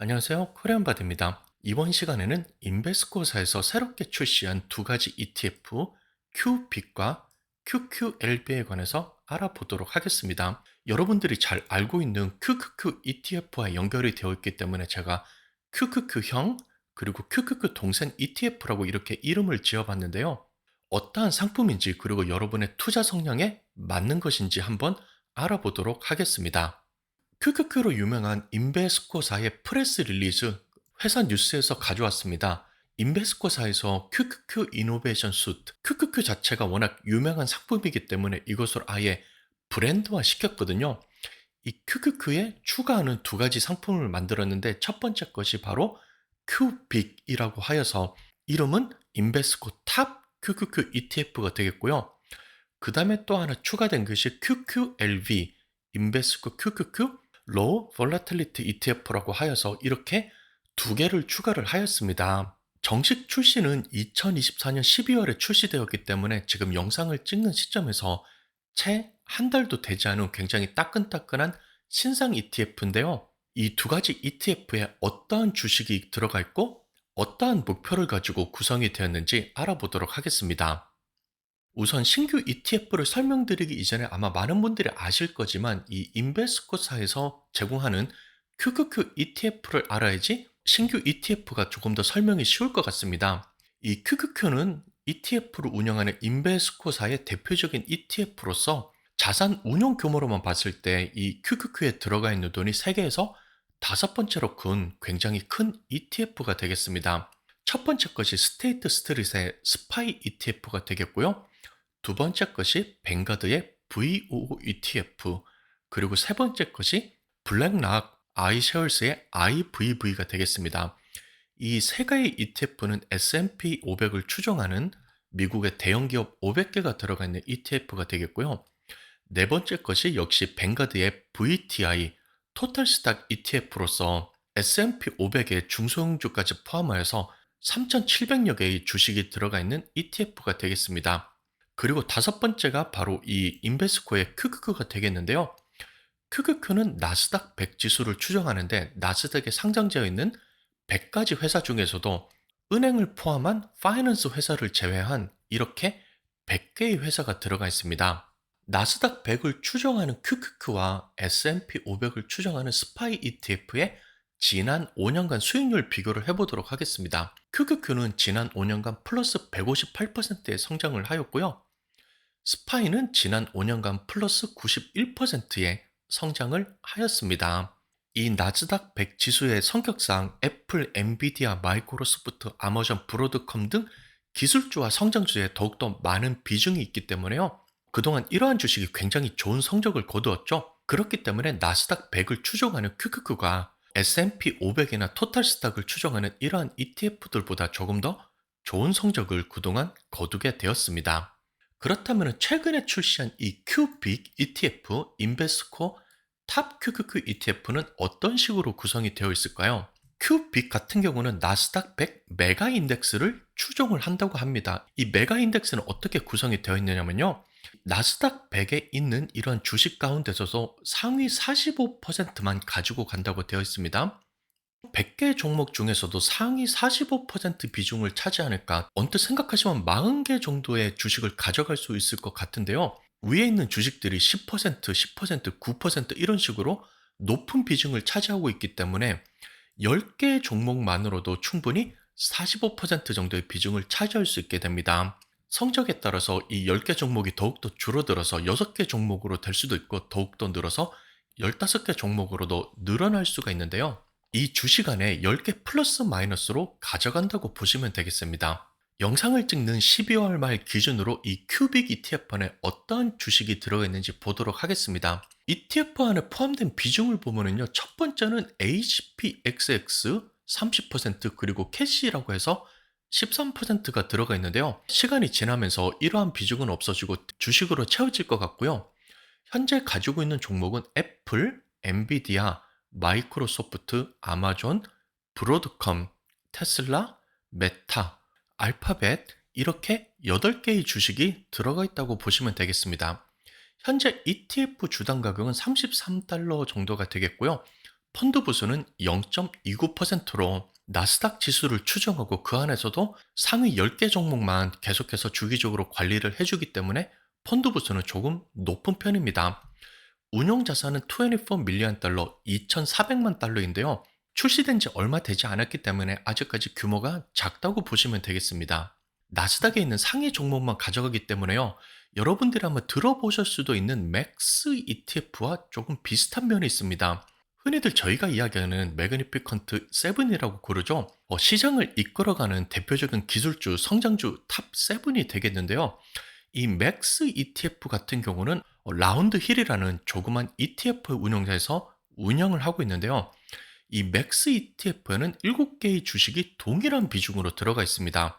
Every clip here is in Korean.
안녕하세요. 코리안바드입니다. 이번 시간에는 인베스코사에서 새롭게 출시한 두 가지 ETF, QBIT과 QQLB에 관해서 알아보도록 하겠습니다. 여러분들이 잘 알고 있는 QQQ ETF와 연결이 되어 있기 때문에 제가 QQQ형 그리고 QQQ 동생 ETF라고 이렇게 이름을 지어봤는데요. 어떠한 상품인지 그리고 여러분의 투자 성향에 맞는 것인지 한번 알아보도록 하겠습니다. QQQ로 유명한 인베스코사의 프레스 릴리즈 회사 뉴스에서 가져왔습니다. 인베스코사에서 QQQ 이노베이션 수트, QQQ 자체가 워낙 유명한 상품이기 때문에 이것을 아예 브랜드화 시켰거든요. 이 QQQ에 추가하는 두 가지 상품을 만들었는데 첫 번째 것이 바로 QBIC이라고 하여서 이름은 인베스코 탑 QQQ ETF가 되겠고요. 그 다음에 또 하나 추가된 것이 QQLV, 인베스코 QQQ Low Volatility ETF라고 하여서 이렇게 두 개를 추가를 하였습니다. 정식 출시는 2024년 12월에 출시되었기 때문에 지금 영상을 찍는 시점에서 채 한 달도 되지 않은 굉장히 따끈따끈한 신상 ETF인데요. 이 두 가지 ETF에 어떠한 주식이 들어가 있고 어떠한 목표를 가지고 구성이 되었는지 알아보도록 하겠습니다. 우선 신규 ETF를 설명드리기 이전에 아마 많은 분들이 아실 거지만 이 인베스코사에서 제공하는 QQQ ETF를 알아야지 신규 ETF가 조금 더 설명이 쉬울 것 같습니다. 이 QQQ는 ETF를 운영하는 인베스코사의 대표적인 ETF로서 자산 운용 규모로만 봤을 때 이 QQQ에 들어가 있는 돈이 세계에서 다섯 번째로 큰 굉장히 큰 ETF가 되겠습니다. 첫 번째 것이 스테이트 스트릿의 스파이 ETF가 되겠고요. 두 번째 것이 뱅가드의 VOO ETF, 그리고 세 번째 것이 블랙락 아이셰어스의 IVV가 되겠습니다. 이 세 개의 ETF는 S&P 500을 추종하는 미국의 대형 기업 500개가 들어가 있는 ETF가 되겠고요. 네 번째 것이 역시 뱅가드의 VTI 토탈 스탁 ETF로서 S&P 500의 중소형주까지 포함하여서 3,700여 개의 주식이 들어가 있는 ETF가 되겠습니다. 그리고 다섯 번째가 바로 이 인베스코의 QQQ가 되겠는데요. QQQ는 나스닥 100 지수를 추정하는데 나스닥에 상장되어 있는 100가지 회사 중에서도 은행을 포함한 파이낸스 회사를 제외한 이렇게 100개의 회사가 들어가 있습니다. 나스닥 100을 추정하는 QQQ와 S&P 500을 추정하는 스파이 ETF의 지난 5년간 수익률 비교를 해보도록 하겠습니다. QQQ는 지난 5년간 플러스 158%의 성장을 하였고요. 스파이는 지난 5년간 플러스 91%의 성장을 하였습니다. 이 나스닥 100 지수의 성격상 애플, 엔비디아, 마이크로소프트, 아마존, 브로드컴 등 기술주와 성장주에 더욱더 많은 비중이 있기 때문에요. 그동안 이러한 주식이 굉장히 좋은 성적을 거두었죠. 그렇기 때문에 나스닥 100을 추종하는 QQQ가 S&P 500이나 토탈스탁을 추종하는 이러한 ETF들보다 조금 더 좋은 성적을 그동안 거두게 되었습니다. 그렇다면 최근에 출시한 이 QBIC ETF 인베스코 탑 QQQ ETF는 어떤 식으로 구성이 되어 있을까요? QBIC 같은 경우는 나스닥 100 메가 인덱스를 추종을 한다고 합니다. 이 메가 인덱스는 어떻게 구성이 되어 있느냐면요. 나스닥 100에 있는 이런 주식 가운데서도 상위 45%만 가지고 간다고 되어 있습니다. 100개 종목 중에서도 상위 45% 비중을 차지하니까 언뜻 생각하시면 40개 정도의 주식을 가져갈 수 있을 것 같은데요. 위에 있는 주식들이 10%, 10%, 9% 이런 식으로 높은 비중을 차지하고 있기 때문에 10개 종목만으로도 충분히 45% 정도의 비중을 차지할 수 있게 됩니다. 성적에 따라서 이 10개 종목이 더욱더 줄어들어서 6개 종목으로 될 수도 있고 더욱더 늘어서 15개 종목으로도 늘어날 수가 있는데요. 이 주식 안에 10개 플러스 마이너스로 가져간다고 보시면 되겠습니다. 영상을 찍는 12월 말 기준으로 이 큐빅 ETF 안에 어떠한 주식이 들어있는지 보도록 하겠습니다. ETF 안에 포함된 비중을 보면은요, 첫 번째는 HPXX 30% 그리고 캐시라고 해서 13%가 들어가 있는데요. 시간이 지나면서 이러한 비중은 없어지고 주식으로 채워질 것 같고요. 현재 가지고 있는 종목은 애플, 엔비디아, 마이크로소프트, 아마존, 브로드컴, 테슬라, 메타, 알파벳 이렇게 8개의 주식이 들어가 있다고 보시면 되겠습니다. 현재 ETF 주당 가격은 33달러 정도가 되겠고요. 펀드 보수는 0.29%로 나스닥 지수를 추정하고 그 안에서도 상위 10개 종목만 계속해서 주기적으로 관리를 해주기 때문에 펀드 보수는 조금 높은 편입니다. 운용 자산은 24 밀리언 달러, 2,400만 달러인데요. 출시된 지 얼마 되지 않았기 때문에 아직까지 규모가 작다고 보시면 되겠습니다. 나스닥에 있는 상위 종목만 가져가기 때문에요. 여러분들이 한번 들어보실 수도 있는 맥스 ETF와 조금 비슷한 면이 있습니다. 흔히들 저희가 이야기하는 매그니피컨트 7이라고 부르죠. 시장을 이끌어가는 대표적인 기술주, 성장주 탑 7이 되겠는데요. 이 맥스 ETF 같은 경우는 라운드 힐이라는 조그만 ETF 운용사에서 운영을 하고 있는데요. 이 맥스 ETF에는 7개의 주식이 동일한 비중으로 들어가 있습니다.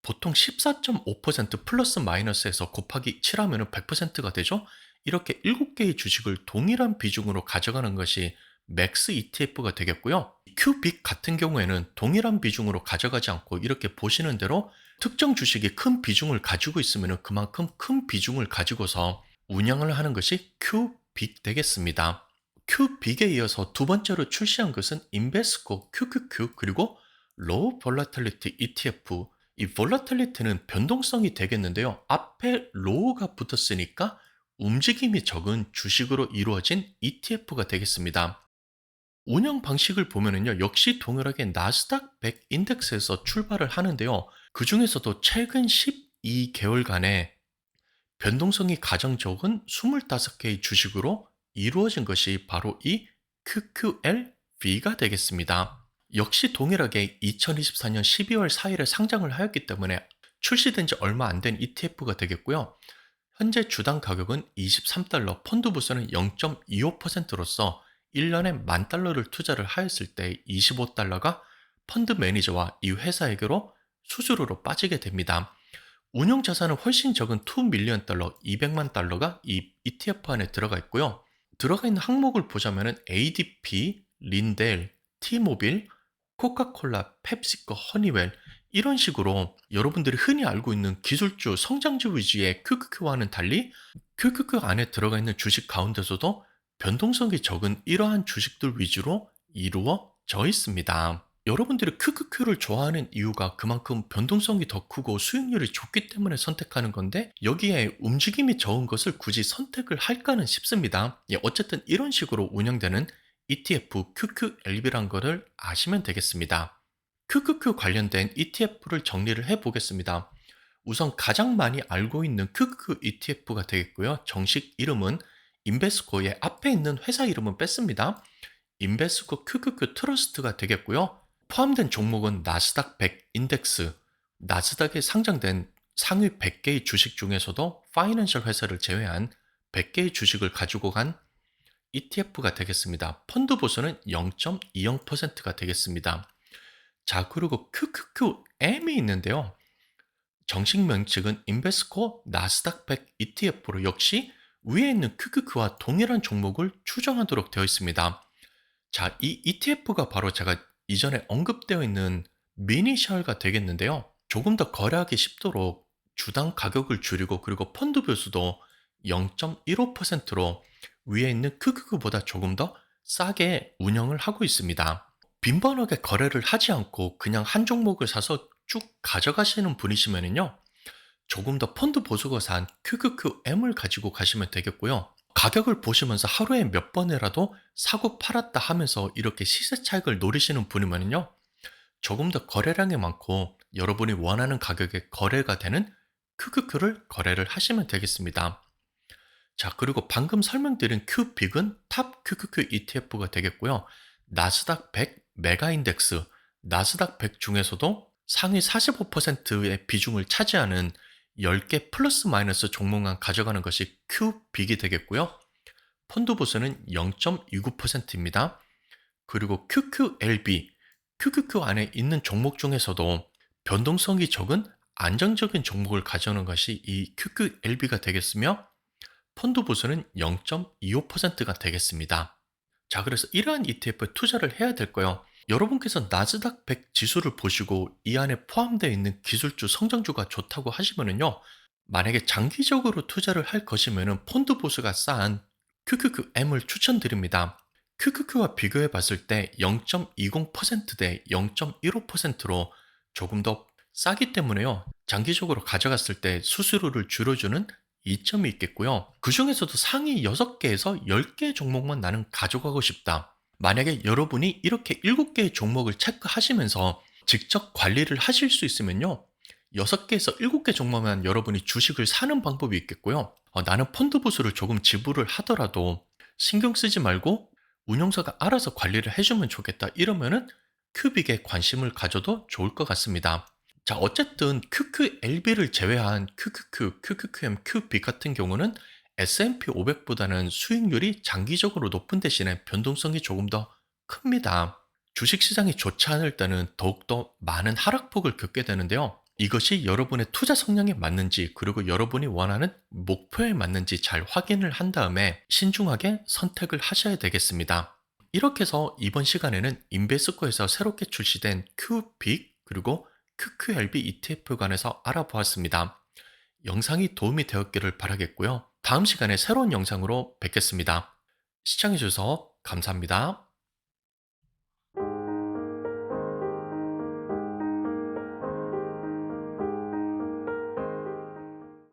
보통 14.5% 플러스 마이너스에서 곱하기 7하면 100%가 되죠. 이렇게 7개의 주식을 동일한 비중으로 가져가는 것이 맥스 ETF가 되겠고요. 큐빅 같은 경우에는 동일한 비중으로 가져가지 않고 이렇게 보시는 대로 특정 주식이 큰 비중을 가지고 있으면 그만큼 큰 비중을 가지고서 운영을 하는 것이 큐빅 되겠습니다. 큐빅에 이어서 두 번째로 출시한 것은 인베스코 QQQ 그리고 로우 볼라틸리티 ETF. 이 볼라틸리티는 변동성이 되겠는데요. 앞에 로우가 붙었으니까 움직임이 적은 주식으로 이루어진 ETF가 되겠습니다. 운영 방식을 보면은요, 역시 동일하게 나스닥 100 인덱스에서 출발을 하는데요. 그 중에서도 최근 12개월간의 변동성이 가장 적은 25개의 주식으로 이루어진 것이 바로 이 QQLV가 되겠습니다. 역시 동일하게 2024년 12월 4일에 상장을 하였기 때문에 출시된 지 얼마 안 된 ETF가 되겠고요. 현재 주당 가격은 23달러, 펀드 부수는 0.25%로서 1년에 10,000달러를 투자를 하였을 때 25달러가 펀드 매니저와 이 회사에게로 수수료로 빠지게 됩니다. 운용 자산은 훨씬 적은 2 밀리언 달러, 200만 달러가 이 ETF 안에 들어가 있고요. 들어가 있는 항목을 보자면은 ADP, 린델, T모빌, 코카콜라, 펩시코, 허니웰 이런 식으로 여러분들이 흔히 알고 있는 기술주, 성장주 위주의 QQQ와는 달리 QQQ 안에 들어가 있는 주식 가운데서도 변동성이 적은 이러한 주식들 위주로 이루어져 있습니다. 여러분들이 QQQ를 좋아하는 이유가 그만큼 변동성이 더 크고 수익률이 좋기 때문에 선택하는 건데 여기에 움직임이 적은 것을 굳이 선택을 할까는 싶습니다. 어쨌든 이런 식으로 운영되는 ETF QQLB란 거를 아시면 되겠습니다. QQQ 관련된 ETF를 정리를 해보겠습니다. 우선 가장 많이 알고 있는 QQQ ETF가 되겠고요. 정식 이름은 인베스코의 앞에 있는 회사 이름은 뺐습니다. 인베스코 QQQ 트러스트가 되겠고요. 포함된 종목은 나스닥 100 인덱스, 나스닥에 상장된 상위 100개의 주식 중에서도 파이낸셜 회사를 제외한 100개의 주식을 가지고 간 ETF가 되겠습니다. 펀드 보수는 0.20%가 되겠습니다. 자, 그리고 QQQM이 있는데요. 정식 명칭은 인베스코 나스닥 100 ETF로 역시 위에 있는 QQQ와 동일한 종목을 추정하도록 되어 있습니다. 자, 이 ETF가 바로 제가 이전에 언급되어 있는 미니셜가 되겠는데요. 조금 더 거래하기 쉽도록 주당 가격을 줄이고 그리고 펀드 배수도 0.15%로 위에 있는 QQQ보다 조금 더 싸게 운영을 하고 있습니다. 빈번하게 거래를 하지 않고 그냥 한 종목을 사서 쭉 가져가시는 분이시면요. 조금 더 펀드 보수가 산 QQQM을 가지고 가시면 되겠고요. 가격을 보시면서 하루에 몇 번이라도 사고 팔았다 하면서 이렇게 시세 차익을 노리시는 분이면요. 조금 더 거래량이 많고 여러분이 원하는 가격에 거래가 되는 QQQ를 거래를 하시면 되겠습니다. 자, 그리고 방금 설명드린 큐빅은 탑 QQQ ETF가 되겠고요. 나스닥 100 메가 인덱스, 나스닥 100 중에서도 상위 45%의 비중을 차지하는 10개 플러스 마이너스 종목만 가져가는 것이 큐빅이 되겠고요. 펀드 보수는 0.29%입니다. 그리고 QQLB, QQQ 안에 있는 종목 중에서도 변동성이 적은 안정적인 종목을 가져오는 것이 이 QQLB가 되겠으며 펀드 보수는 0.25%가 되겠습니다. 자, 그래서 이러한 ETF에 투자를 해야 될 거예요. 여러분께서 나스닥 100 지수를 보시고 이 안에 포함되어 있는 기술주, 성장주가 좋다고 하시면은요. 만약에 장기적으로 투자를 할 것이면은 펀드 보수가 싼 QQQM을 추천드립니다. QQQ와 비교해 봤을 때 0.20%대 0.15%로 조금 더 싸기 때문에요. 장기적으로 가져갔을 때 수수료를 줄여주는 이점이 있겠고요. 그중에서도 상위 6개에서 10개 종목만 나는 가져가고 싶다. 만약에 여러분이 이렇게 7개의 종목을 체크하시면서 직접 관리를 하실 수 있으면요. 6개에서 7개 종목만 여러분이 주식을 사는 방법이 있겠고요. 나는 펀드 보수를 조금 지불을 하더라도 신경 쓰지 말고 운용사가 알아서 관리를 해주면 좋겠다. 이러면은 큐빅에 관심을 가져도 좋을 것 같습니다. 자, 어쨌든 QQLB를 제외한 QQQ, QQQM, Q빅 같은 경우는 S&P 500보다는 수익률이 장기적으로 높은 대신에 변동성이 조금 더 큽니다. 주식시장이 좋지 않을 때는 더욱더 많은 하락폭을 겪게 되는데요. 이것이 여러분의 투자 성향에 맞는지, 그리고 여러분이 원하는 목표에 맞는지 잘 확인을 한 다음에 신중하게 선택을 하셔야 되겠습니다. 이렇게 해서 이번 시간에는 인베스코에서 새롭게 출시된 QBIC 그리고 QQLB ETF 관해서 알아보았습니다. 영상이 도움이 되었기를 바라겠고요. 다음 시간에 새로운 영상으로 뵙겠습니다. 시청해주셔서 감사합니다.